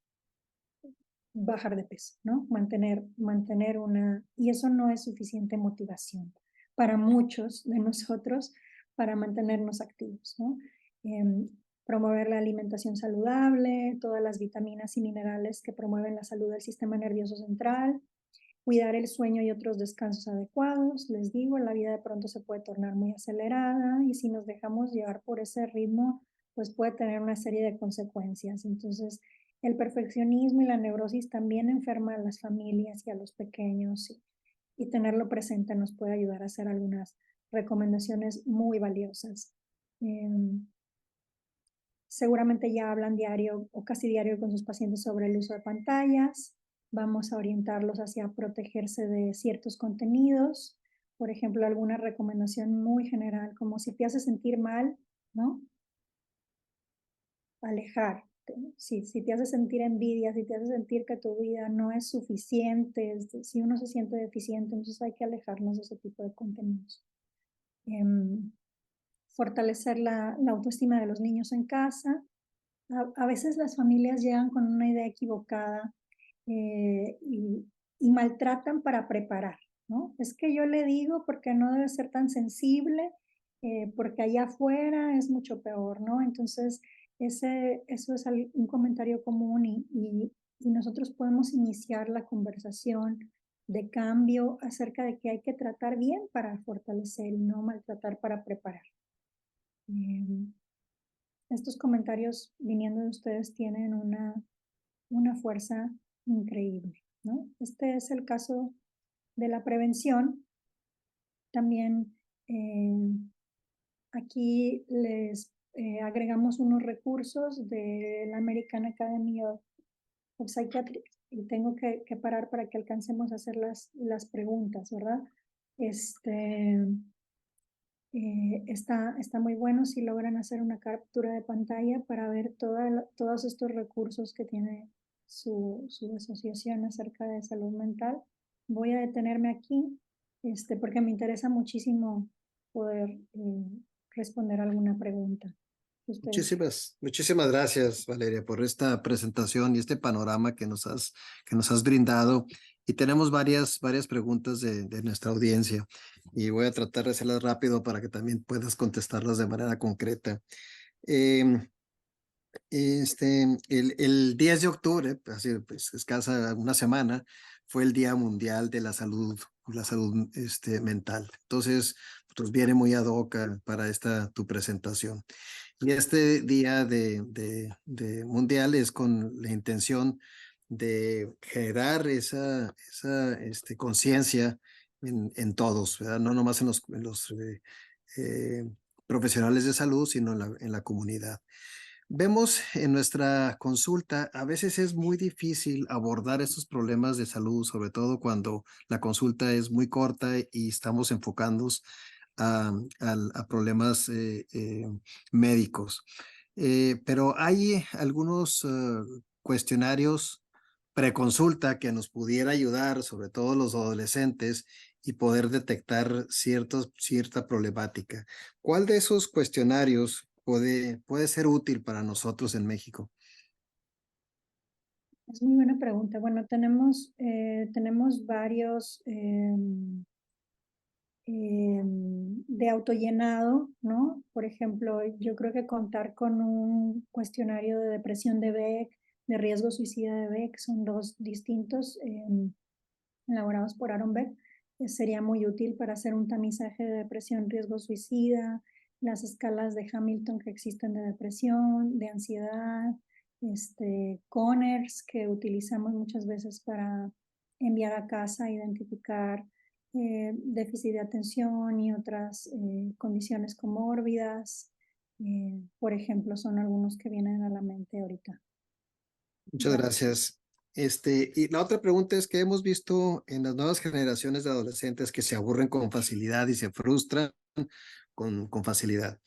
bajar de peso, ¿no? Mantener una, y eso no es suficiente motivación para muchos de nosotros para mantenernos activos, ¿no? Eh, Promover la alimentación saludable, todas las vitaminas y minerales que promueven la salud del sistema nervioso central, cuidar el sueño y otros descansos adecuados. Les digo, la vida de pronto se puede tornar muy acelerada y si nos dejamos llevar por ese ritmo, pues puede tener una serie de consecuencias. Entonces, el perfeccionismo y la neurosis también enferman a las familias y a los pequeños y tenerlo presente nos puede ayudar a hacer algunas recomendaciones muy valiosas. Seguramente ya hablan diario o casi diario con sus pacientes sobre el uso de pantallas. Vamos a orientarlos hacia protegerse de ciertos contenidos. Por ejemplo, alguna recomendación muy general, como si te hace sentir mal, ¿no? Alejar. Si te hace sentir envidia, si te hace sentir que tu vida no es suficiente, si uno se siente deficiente, entonces hay que alejarnos de ese tipo de contenidos. Fortalecer la autoestima de los niños en casa. A veces las familias llegan con una idea equivocada y maltratan para preparar, ¿no? Es que yo le digo porque no debe ser tan sensible, porque allá afuera es mucho peor, ¿no? Entonces, eso es un comentario común y nosotros podemos iniciar la conversación de cambio acerca de que hay que tratar bien para fortalecer y no maltratar para preparar. Estos comentarios viniendo de ustedes tienen una fuerza increíble, ¿no? Este es el caso de la prevención. También aquí les agregamos unos recursos de la American Academy of Psychiatry y tengo que parar para que alcancemos a hacer las preguntas, ¿verdad? Está muy bueno si logran hacer una captura de pantalla para ver todos estos recursos que tiene su asociación acerca de salud mental. Voy a detenerme aquí porque me interesa muchísimo poder responder alguna pregunta que ustedes. Muchísimas gracias, Valeria, por esta presentación y este panorama que nos has brindado. Y tenemos varias preguntas de nuestra audiencia y voy a tratar de hacerlas rápido para que también puedas contestarlas de manera concreta. Em, el 10 de octubre, así pues escasa una semana, fue el Día Mundial de la salud mental. Entonces, pues viene muy ad hoc para esta tu presentación. Y este día de mundial es con la intención de generar esa conciencia en todos, ¿verdad? No nomás en los profesionales de salud, sino en la comunidad. Vemos en nuestra consulta, a veces es muy difícil abordar estos problemas de salud, sobre todo cuando la consulta es muy corta y estamos enfocándonos a problemas médicos. Pero hay algunos cuestionarios preconsulta que nos pudiera ayudar, sobre todo los adolescentes, y poder detectar cierta problemática. ¿Cuál de esos cuestionarios puede ser útil para nosotros en México? Es muy buena pregunta. Bueno, tenemos varios de autollenado, ¿no? Por ejemplo, yo creo que contar con un cuestionario de depresión de Beck, de riesgo suicida de Beck, son dos distintos, elaborados por Aaron Beck, sería muy útil para hacer un tamizaje de depresión, riesgo suicida, las escalas de Hamilton que existen de depresión, de ansiedad, Conners que utilizamos muchas veces para enviar a casa, identificar déficit de atención y otras condiciones comórbidas. Por ejemplo, son algunos que vienen a la mente ahorita. Muchas Gracias. gracias. Y la otra pregunta es que hemos visto en las nuevas generaciones de adolescentes que se aburren con facilidad y se frustran con facilidad.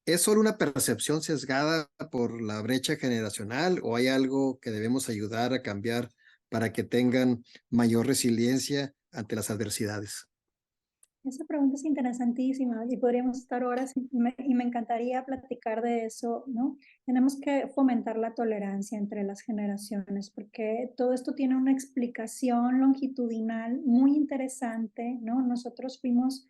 ¿Es solo una percepción sesgada por la brecha generacional o hay algo que debemos ayudar a cambiar para que tengan mayor resiliencia ante las adversidades? Esa pregunta es interesantísima y podríamos estar horas y me encantaría platicar de eso, ¿no? Tenemos que fomentar la tolerancia entre las generaciones porque todo esto tiene una explicación longitudinal muy interesante, ¿no? Nosotros fuimos,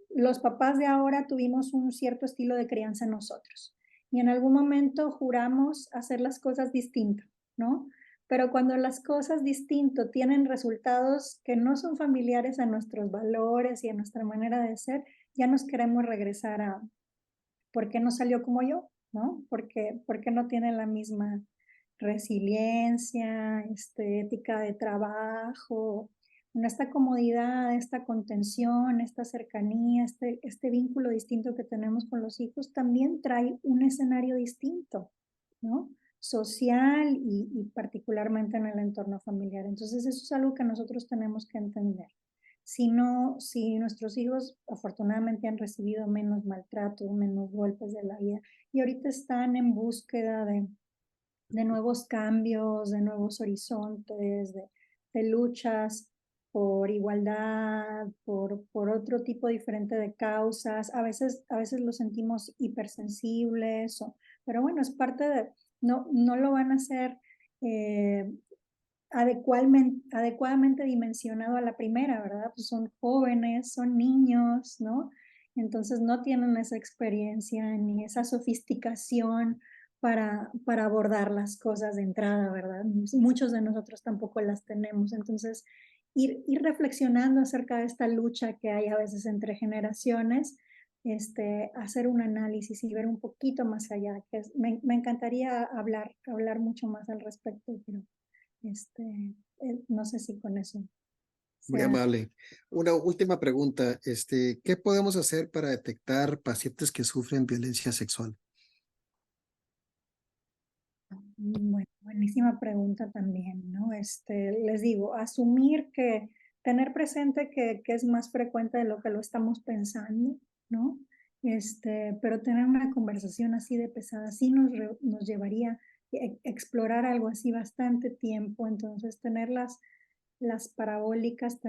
los papás de ahora tuvimos un cierto estilo de crianza nosotros y en algún momento juramos hacer las cosas distinto, ¿no? Pero cuando las cosas distinto tienen resultados que no son familiares a nuestros valores y a nuestra manera de ser, ya nos queremos regresar a por qué no salió como yo, ¿no? Por qué no tiene la misma resiliencia, ética de trabajo, bueno, esta comodidad, esta contención, esta cercanía, este vínculo distinto que tenemos con los hijos también trae un escenario distinto, ¿no? Social y particularmente en el entorno familiar. Entonces eso es algo que nosotros tenemos que entender. Si no, si nuestros hijos afortunadamente han recibido menos maltrato, menos golpes de la vida y ahorita están en búsqueda de nuevos cambios, de nuevos horizontes, de luchas por igualdad, por otro tipo diferente de causas. A veces los sentimos hipersensibles, pero bueno, es parte de, no lo van a hacer eh, adecuadamente dimensionado a la primera, ¿verdad? Pues son jóvenes, son niños, ¿no? Entonces no tienen esa experiencia ni esa sofisticación para abordar las cosas de entrada, ¿verdad? Muchos de nosotros tampoco las tenemos. Entonces, ir reflexionando acerca de esta lucha que hay a veces entre generaciones, hacer un análisis y ver un poquito más allá, me encantaría hablar mucho más al respecto, pero no sé si con eso Muy sea amable. Una última pregunta, ¿qué podemos hacer para detectar pacientes que sufren violencia sexual? buenísima pregunta también, ¿no? Les digo, asumir que, tener presente que es más frecuente de lo que lo estamos pensando, ¿no? Pero tener una conversación así de pesada, sí nos llevaría a explorar algo así bastante tiempo, entonces tener las parabólicas,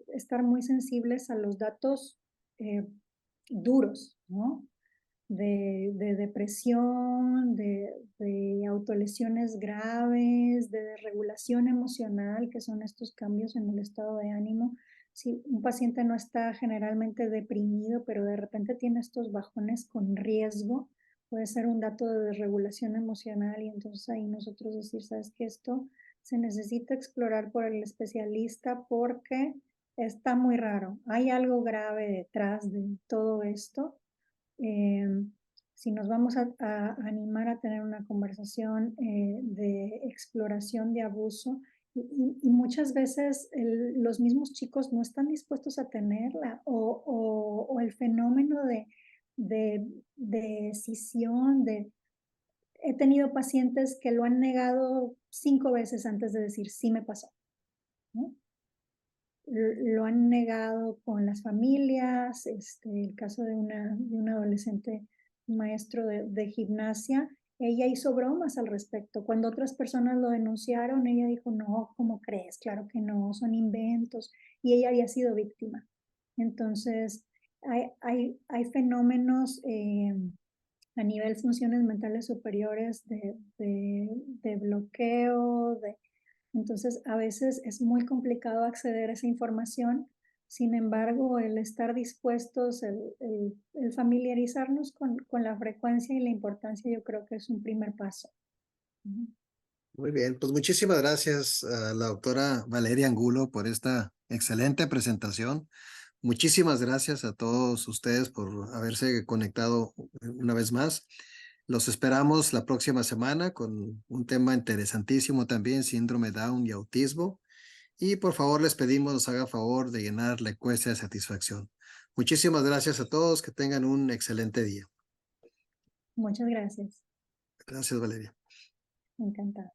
estar muy sensibles a los datos eh, duros, ¿no? De depresión, de autolesiones graves, de desregulación emocional, que son estos cambios en el estado de ánimo. Si un paciente no está generalmente deprimido, pero de repente tiene estos bajones con riesgo, puede ser un dato de desregulación emocional y entonces ahí nosotros decir, sabes que esto se necesita explorar por el especialista porque está muy raro. Hay algo grave detrás de todo esto. eh, si nos vamos a animar a tener una conversación de exploración de abuso, y muchas veces los mismos chicos no están dispuestos a tenerla, o el fenómeno de escisión, he tenido pacientes que lo han negado 5 veces antes de decir sí me pasó, ¿no? Lo han negado con las familias, el caso de una adolescente maestro de gimnasia, ella hizo bromas al respecto. Cuando otras personas lo denunciaron, ella dijo, no, ¿cómo crees? Claro que no, son inventos. Y ella había sido víctima. Entonces, hay fenómenos a nivel funciones mentales superiores de bloqueo, entonces a veces es muy complicado acceder a esa información. Sin embargo, el estar dispuestos, el familiarizarnos con la frecuencia y la importancia, yo creo que es un primer paso. Ujú. Muy bien, pues muchísimas gracias a la doctora Valeria Angulo por esta excelente presentación. Muchísimas gracias a todos ustedes por haberse conectado una vez más. Los esperamos la próxima semana con un tema interesantísimo también, síndrome Down y autismo. Y por favor les pedimos nos haga favor de llenar la encuesta de satisfacción. Muchísimas gracias a todos, que tengan un excelente día. Muchas gracias. Gracias, Valeria. Encantada.